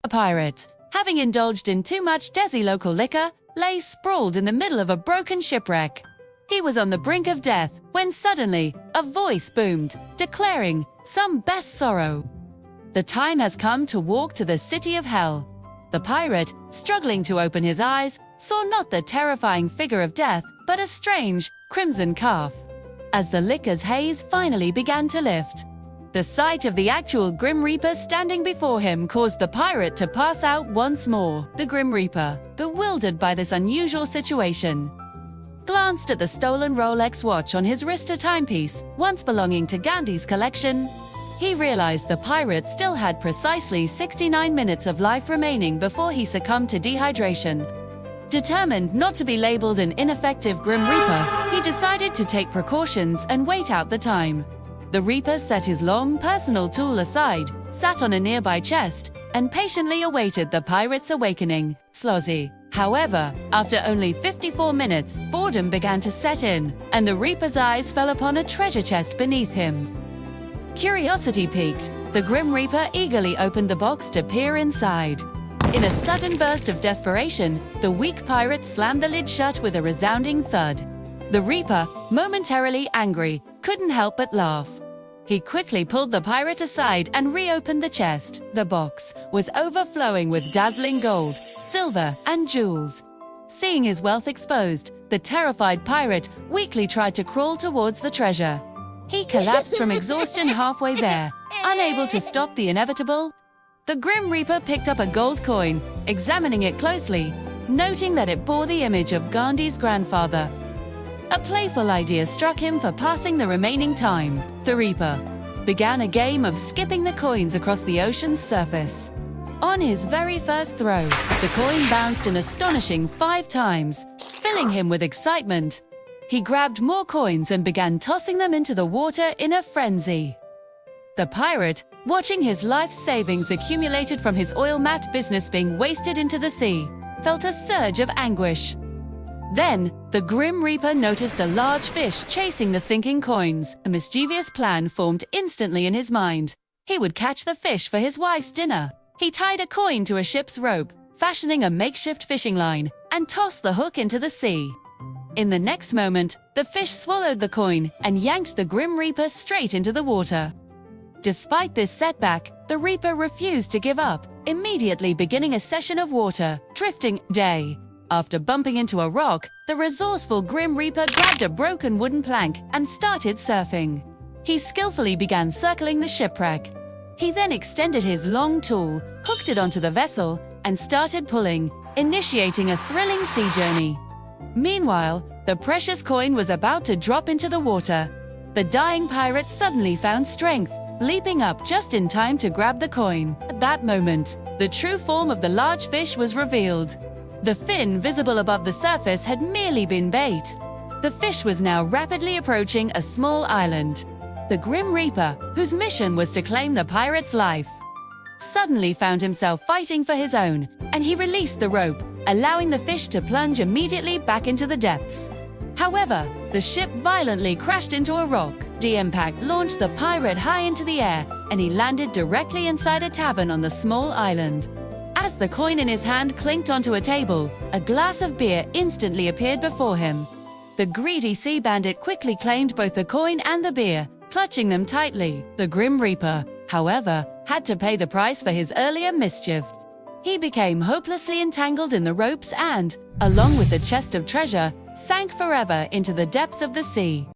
A pirate, having indulged in too much desi local liquor, lay sprawled in the middle of a broken shipwreck. He was on the brink of death when suddenly a voice boomed, declaring, "Some best sorrow. The time has come to walk to the city of hell." The pirate, struggling to open his eyes, saw not the terrifying figure of death, but a strange, crimson calf. As the liquor's haze finally began to lift, the sight of the actual Grim Reaper standing before him caused the pirate to pass out once more. The Grim Reaper, bewildered by this unusual situation, glanced at the stolen Rolex watch on his wrist, a timepiece once belonging to Gandhi's collection. He realized the pirate still had precisely 69 minutes of life remaining before he succumbed to dehydration. Determined not to be labeled an ineffective Grim Reaper, he decided to take precautions and wait out the time. The Reaper set his long personal tool aside, sat on a nearby chest, and patiently awaited the pirate's awakening. Slozzy. However, after only 54 minutes, boredom began to set in, and the Reaper's eyes fell upon a treasure chest beneath him. Curiosity piqued, the Grim Reaper eagerly opened the box to peer inside. In a sudden burst of desperation, the weak pirate slammed the lid shut with a resounding thud. The Reaper, momentarily angry, couldn't help but laugh. He quickly pulled the pirate aside and reopened the chest. The box was overflowing with dazzling gold, silver, and jewels. Seeing his wealth exposed, the terrified pirate weakly tried to crawl towards the treasure. He collapsed from exhaustion halfway there, unable to stop the inevitable. The Grim Reaper picked up a gold coin, examining it closely, noting that it bore the image of Gandhi's grandfather. A playful idea struck him for passing the remaining time. The Reaper began a game of skipping the coins across the ocean's surface. On his very first throw, the coin bounced an astonishing 5 times, filling him with excitement. He grabbed more coins and began tossing them into the water in a frenzy. The pirate, watching his life savings accumulated from his oil mat business being wasted into the sea, felt a surge of anguish. Then, the Grim Reaper noticed a large fish chasing the sinking coins. A mischievous plan formed instantly in his mind. He would catch the fish for his wife's dinner. He tied a coin to a ship's rope, fashioning a makeshift fishing line, and tossed the hook into the sea. In the next moment, the fish swallowed the coin and yanked the Grim Reaper straight into the water. Despite this setback, the Reaper refused to give up, immediately beginning a session of water drifting day. After bumping into a rock, the resourceful Grim Reaper grabbed a broken wooden plank and started surfing. He skillfully began circling the shipwreck. He then extended his long tool, hooked it onto the vessel, and started pulling, initiating a thrilling sea journey. Meanwhile, the precious coin was about to drop into the water. The dying pirate suddenly found strength, leaping up just in time to grab the coin. At that moment, the true form of the large fish was revealed. The fin visible above the surface had merely been bait. The fish was now rapidly approaching a small island. The Grim Reaper, whose mission was to claim the pirate's life, suddenly found himself fighting for his own, and he released the rope, allowing the fish to plunge immediately back into the depths. However, the ship violently crashed into a rock. The impact launched the pirate high into the air, and he landed directly inside a tavern on the small island. As the coin in his hand clinked onto a table, a glass of beer instantly appeared before him. The greedy sea bandit quickly claimed both the coin and the beer, clutching them tightly. The Grim Reaper, however, had to pay the price for his earlier mischief. He became hopelessly entangled in the ropes and, along with the chest of treasure, sank forever into the depths of the sea.